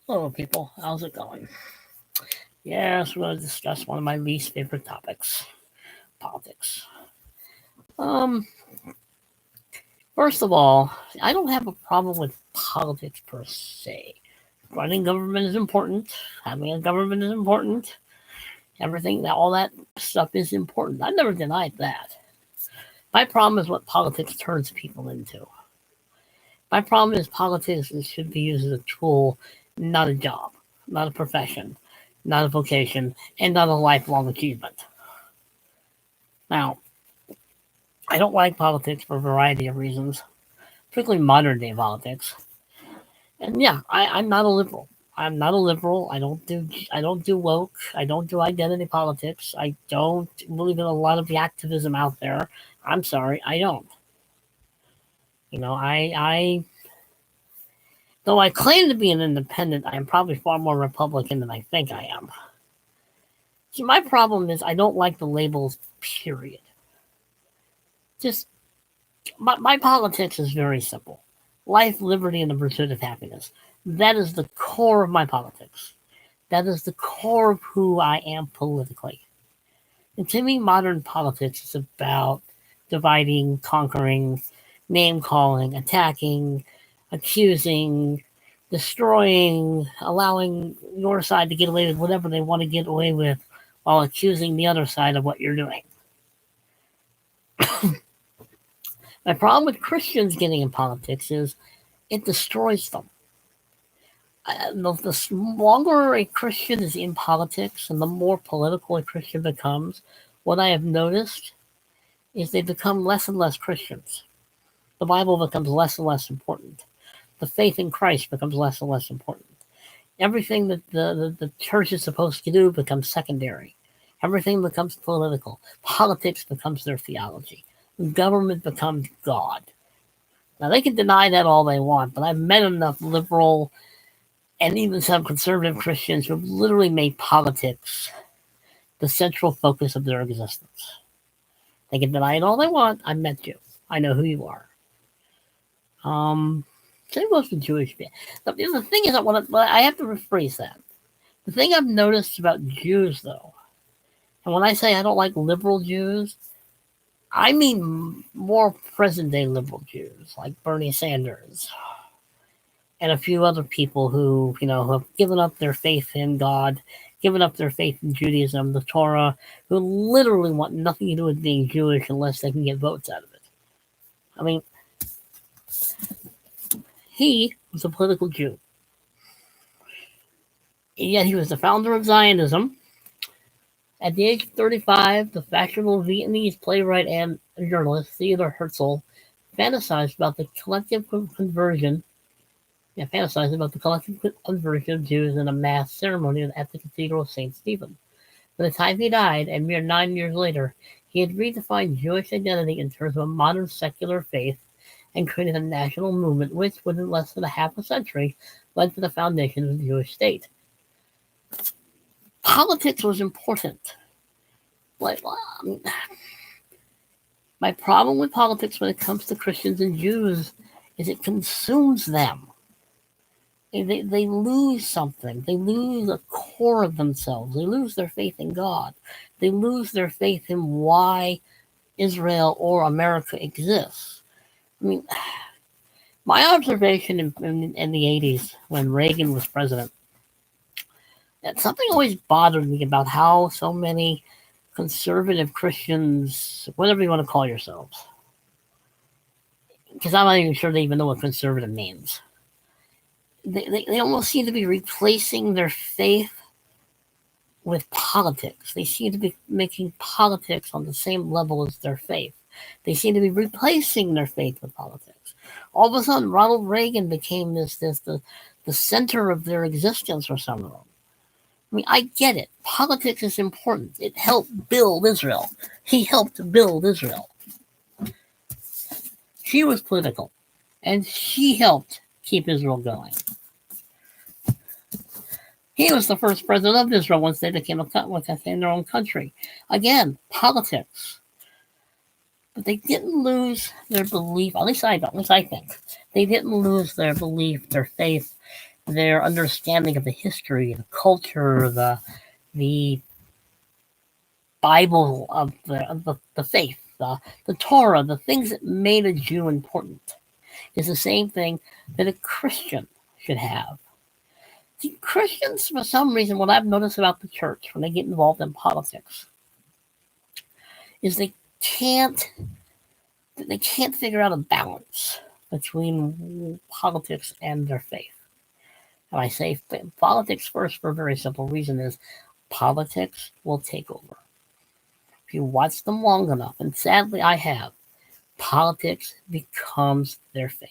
Hello, people. How's it going? Yes, we're going to discuss one of my least favorite topics, politics. Um, First of all, I don't have a problem with politics per se. Running government is important. Having a government is important. Everything, all that stuff is important. I never denied that. My problem is what politics turns people into. My problem is politics should be used as a tool, not a job, not a profession, not a vocation, and not a lifelong achievement. Now, I don't like politics for a variety of reasons, particularly modern day politics. And yeah, I'm not a liberal. I'm not a liberal. I don't do woke. I don't do identity politics. I don't believe in a lot of the activism out there. I'm sorry, I don't. I though I claim to be an independent, I am probably far more Republican than I think I am. See, my problem is I don't like the labels. Period. Just my politics is very simple: life, liberty, and the pursuit of happiness. That is the core of my politics. That is the core of who I am politically. And to me, modern politics is about dividing, conquering, name calling, attacking, accusing, destroying, allowing your side to get away with whatever they want to get away with while accusing the other side of what you're doing. My problem with Christians getting in politics is it destroys them. The longer a Christian is in politics and the more political a Christian becomes, what I have noticed is they become less and less Christians. The Bible becomes less and less important. The faith in Christ becomes less and less important. Everything that the church is supposed to do becomes secondary. Everything becomes political. Politics becomes their theology. Government becomes God. Now, they can deny that all they want, but I've met enough liberal and even some conservative Christians who have literally made politics the central focus of their existence. They can deny it all they want. I met you. I know who you are. Same goes with Jewish people. The thing is, I have to rephrase that. The thing I've noticed about Jews, though, and when I say I don't like liberal Jews, I mean more present-day liberal Jews, like Bernie Sanders, and a few other people who have given up their faith in God, given up their faith in Judaism, the Torah, who literally want nothing to do with being Jewish unless they can get votes out of it. I mean, he was a political Jew. And yet he was the founder of Zionism. At the age of 35, the fashionable Vietnamese playwright and journalist Theodor Herzl fantasized about the collective conversion of Jews in a mass ceremony at the Cathedral of St. Stephen. By the time he died, a mere 9 years later, he had redefined Jewish identity in terms of a modern secular faith and created a national movement which, within less than a half a century, led to the foundation of the Jewish state. Politics was important. My problem with politics when it comes to Christians and Jews is it consumes them. They lose something. They lose a core of themselves. They lose their faith in God. They lose their faith in why Israel or America exists. I mean, my observation in the 80s when Reagan was president, that something always bothered me about how so many conservative Christians, whatever you want to call yourselves, because I'm not even sure they even know what conservative means. They almost seem to be replacing their faith with politics. They seem to be making politics on the same level as their faith. They seem to be replacing their faith with politics. All of a sudden, Ronald Reagan became the center of their existence for some of them. I mean, I get it. Politics is important. It helped build Israel. He helped build Israel. She was political, and she helped keep Israel going. He was the first president of Israel once they became their own country. Again, politics. But they didn't lose their belief, at least I think. They didn't lose their belief, their faith, their understanding of the history, the culture, the Bible of the faith, the Torah, the things that made a Jew important, is the same thing that a Christian should have. See, Christians, for some reason, what I've noticed about the church when they get involved in politics is they can't figure out a balance between politics and their faith. And I say politics first for a very simple reason: is politics will take over. If you watch them long enough, and sadly I have, politics becomes their faith.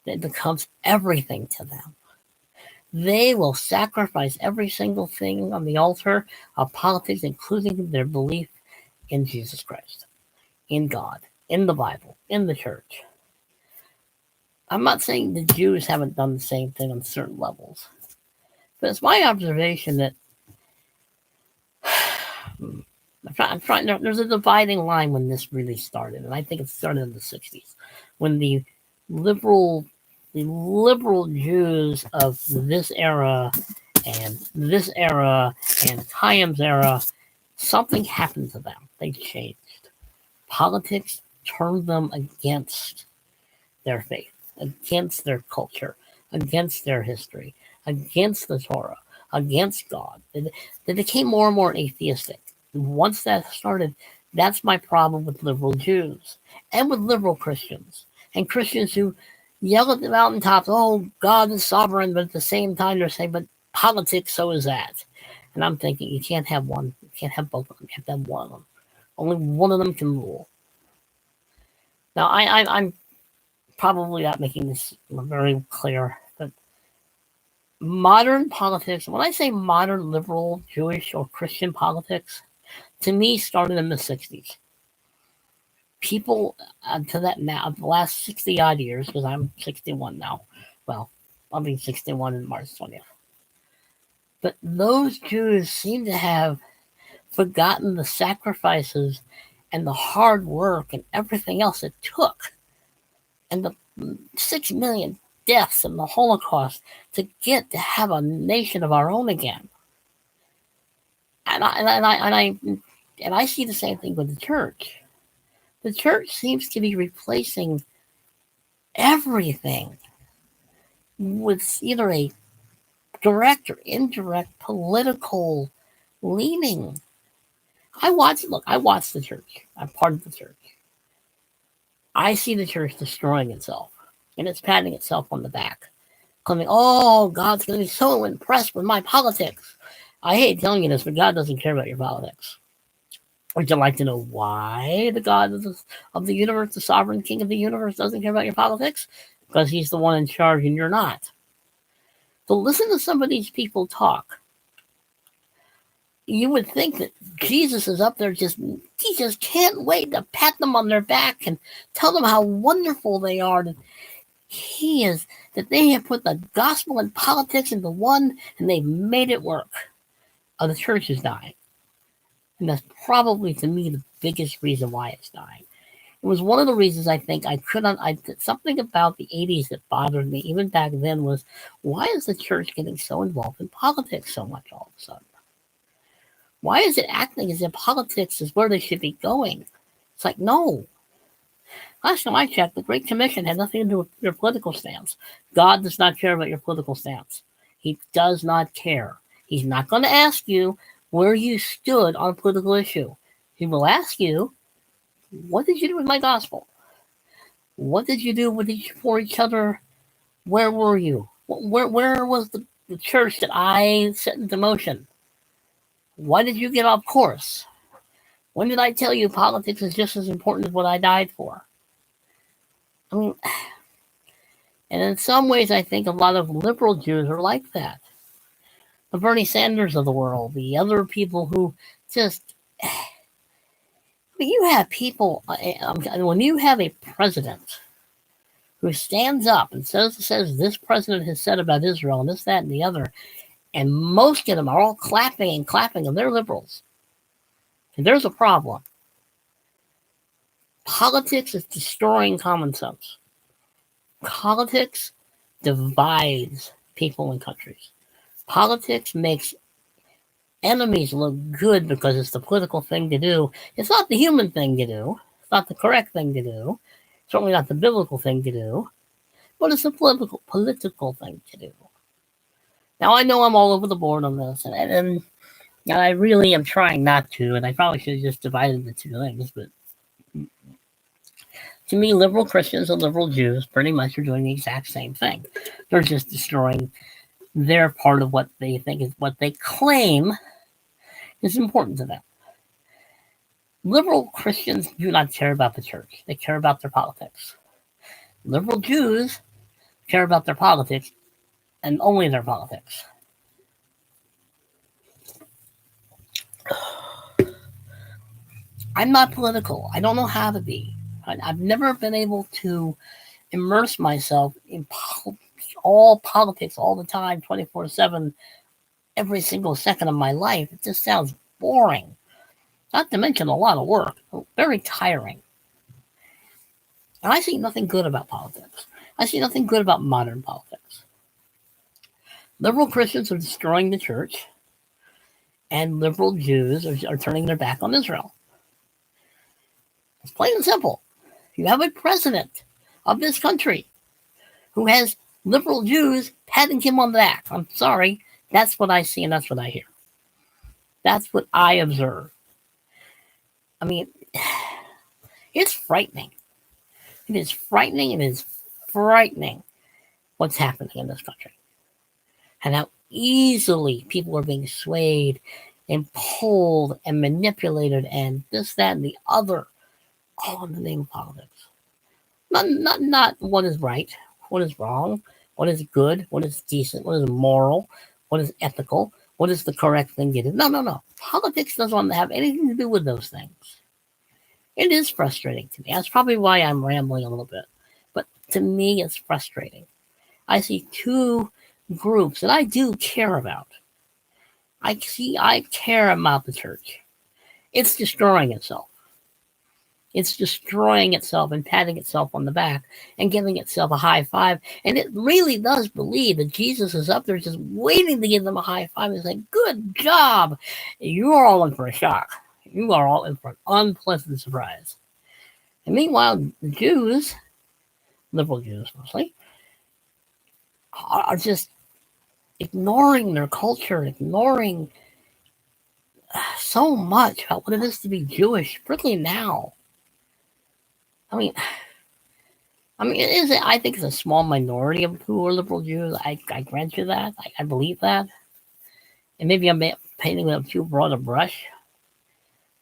It becomes everything to them. They will sacrifice every single thing on the altar of politics, including their belief in Jesus Christ, in God, in the Bible, in the church. I'm not saying the Jews haven't done the same thing on certain levels, but it's my observation that there's a dividing line when this really started, and I think it started in the 60s, when the liberal Jews of this era and Chaim's era, something happened to them. They changed. Politics turned them against their faith, against their culture, against their history, against the Torah, against God. They became more and more atheistic. And once that started, that's my problem with liberal Jews and with liberal Christians and Christians who yell at the mountaintops, "Oh, God is sovereign," but at the same time they're saying, "But politics, so is that." And I'm thinking, you can't have one. You can't have both of them. You have to have one of them. Only one of them can rule. Now, I'm probably not making this very clear, but modern politics, when I say modern liberal, Jewish, or Christian politics, to me started in the 60s. People to that now, the last 60 odd years, because I'm 61 now. Well, I'll be 61 in March 20th. But those Jews seem to have forgotten the sacrifices and the hard work and everything else it took, and the 6 million deaths in the Holocaust to get to have a nation of our own again. And I see the same thing with the church. The church seems to be replacing everything with either a direct or indirect political leaning. I watch the church. I'm part of the church. I see the church destroying itself, and it's patting itself on the back, claiming, "Oh, God's going to be so impressed with my politics." I hate telling you this, but God doesn't care about your politics. Would you like to know why the God of the universe, the sovereign king of the universe, doesn't care about your politics? Because he's the one in charge and you're not. So listen to some of these people talk. You would think that Jesus is up there he just can't wait to pat them on their back and tell them how wonderful they are, that that they have put the gospel and politics into one and they've made it work. The church is dying. And that's probably, to me, the biggest reason why it's dying. It was one of the reasons I think something about the 80s that bothered me, even back then, was why is the church getting so involved in politics so much all of a sudden? Why is it acting as if politics is where they should be going? It's like, no. Last time I checked, the Great Commission had nothing to do with your political stance. God does not care about your political stance. He does not care. He's not going to ask you where you stood on a political issue. He will ask you, what did you do with my gospel? What did you do for each other? Where were you? Where was the church that I set into motion? Why did you get off course? When did I tell you politics is just as important as what I died for? I mean, and in some ways, I think a lot of liberal Jews are like that. The Bernie Sanders of the world, the other people who just... When you have people, when you have a president who stands up and says this president has said about Israel and this, that, and the other, and most of them are all clapping, and they're liberals. And there's a problem. Politics is destroying common sense. Politics divides people and countries. Politics makes enemies look good because it's the political thing to do. It's not the human thing to do. It's not the correct thing to do. Certainly not the biblical thing to do. But it's a political thing to do. Now I know I'm all over the board on this, and I really am trying not to, and I probably should have just divided the two things. But to me, liberal Christians and liberal Jews pretty much are doing the exact same thing. They're just destroying their part of what they think is what they claim is important to them. Liberal Christians do not care about the church. They care about their politics. Liberal Jews care about their politics and only their politics. I'm not political. I don't know how to be. I've never been able to immerse myself in all politics all the time, 24/7, every single second of my life. It just sounds boring. Not to mention a lot of work. Very tiring. And I see nothing good about politics. I see nothing good about modern politics. Liberal Christians are destroying the church, and liberal Jews are turning their back on Israel. It's plain and simple. You have a president of this country who has liberal Jews patting him on the back. I'm sorry. That's what I see and that's what I hear. That's what I observe. I mean, it's frightening. It is frightening. It is frightening what's happening in this country. And how easily people are being swayed and pulled and manipulated and this, that, and the other, all in the name of politics. Not what is right, what is wrong, what is good, what is decent, what is moral, what is ethical, what is the correct thing to do. No. Politics doesn't have anything to do with those things. It is frustrating to me. That's probably why I'm rambling a little bit. But to me, it's frustrating. I see two groups that I do care about. I care about the church. It's destroying itself. It's destroying itself and patting itself on the back and giving itself a high five. And it really does believe that Jesus is up there just waiting to give them a high five and say, good job. You're all in for a shock. You are all in for an unpleasant surprise. And meanwhile, the Jews, liberal Jews mostly, are just ignoring their culture, ignoring so much about what it is to be Jewish, particularly now. I mean, it is. I think it's a small minority of who are liberal Jews. I grant you that. I believe that. And maybe I'm painting with too broad a brush,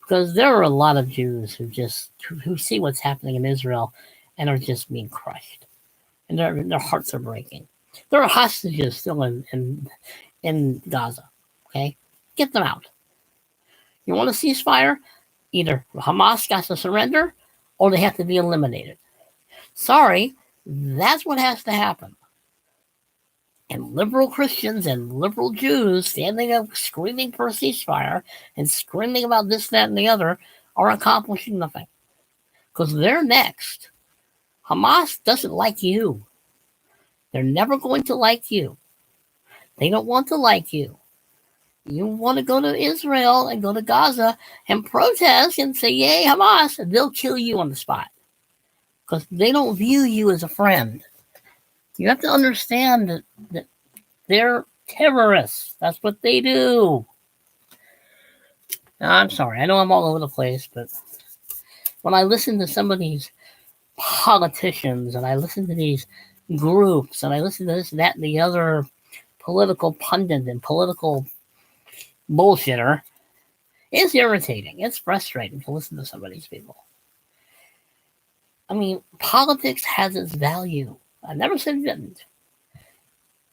because there are a lot of Jews who see what's happening in Israel and are just being crushed, and their hearts are breaking. There are hostages still in Gaza. Okay, get them out. You want a ceasefire? Either Hamas got to surrender, or they have to be eliminated. Sorry, that's what has to happen. And liberal Christians and liberal Jews standing up screaming for a ceasefire and screaming about this, that, and the other are accomplishing nothing. Because they're next. Hamas doesn't like you. They're never going to like you. They don't want to like you. You want to go to Israel and go to Gaza and protest and say, yay, Hamas, and they'll kill you on the spot. Because they don't view you as a friend. You have to understand that they're terrorists. That's what they do. Now, I'm sorry. I know I'm all over the place, but when I listen to some of these politicians and I listen to these groups and I listen to this, that, and the other political pundit and political bullshitter, it's irritating. It's frustrating to listen to some of these people. I mean, politics has its value. I never said it didn't.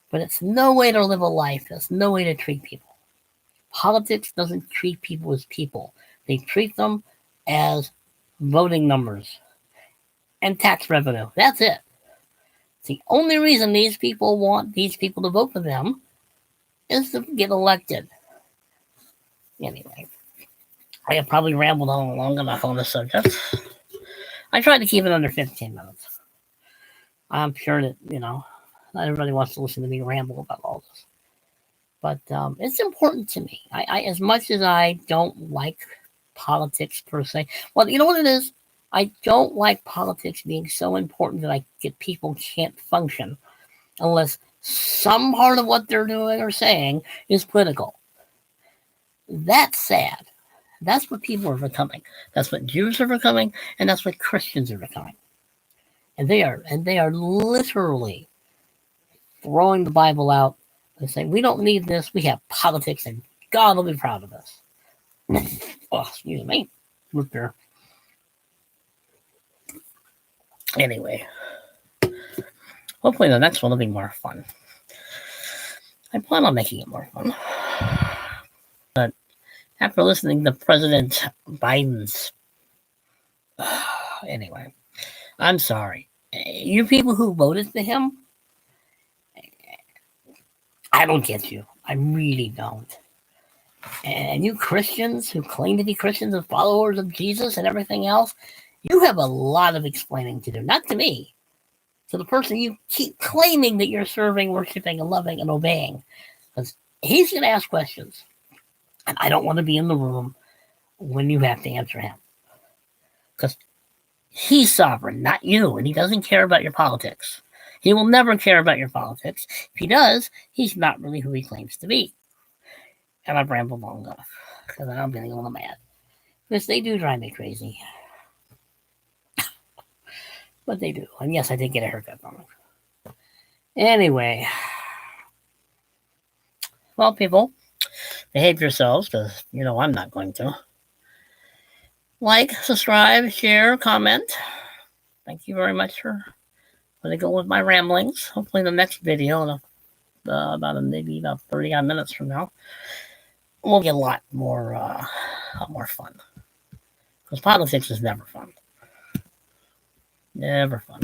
But it's no way to live a life. It's no way to treat people. Politics doesn't treat people as people. They treat them as voting numbers and tax revenue. That's it. It's the only reason these people want these people to vote for them is to get elected. Anyway, I have probably rambled on long enough on this subject. I tried to keep it under 15 minutes. I'm sure that, Not everybody wants to listen to me ramble about all this. But it's important to me. I as much as I don't like politics per se. Well, you know what it is? I don't like politics being so important that people can't function unless some part of what they're doing or saying is political. That's sad. That's what people are becoming. That's what Jews are becoming, and that's what Christians are becoming. And they are literally throwing the Bible out and saying, we don't need this, we have politics, and God will be proud of us. Oh, excuse me. Root beer. Anyway, hopefully the next one will be more fun. I plan on making it more fun. But after listening to President Biden's... anyway, I'm sorry. You people who voted for him, I don't get you. I really don't. And you Christians who claim to be Christians and followers of Jesus and everything else, you have a lot of explaining to do. Not to me. To the person you keep claiming that you're serving, worshiping, and loving, and obeying. Because he's going to ask questions. And I don't want to be in the room when you have to answer him. Because he's sovereign, not you. And he doesn't care about your politics. He will never care about your politics. If he does, he's not really who he claims to be. And I've rambled long enough. Because I'm getting a little mad. Because they do drive me crazy. But they do. And yes, I did get a haircut from it. Anyway. Well, people, behave yourselves, because you know I'm not going to. Like, subscribe, share, comment. Thank you very much for letting go with my ramblings. Hopefully the next video, maybe about 30 odd minutes from now, will be a lot more fun. Because politics is never fun. Never fun.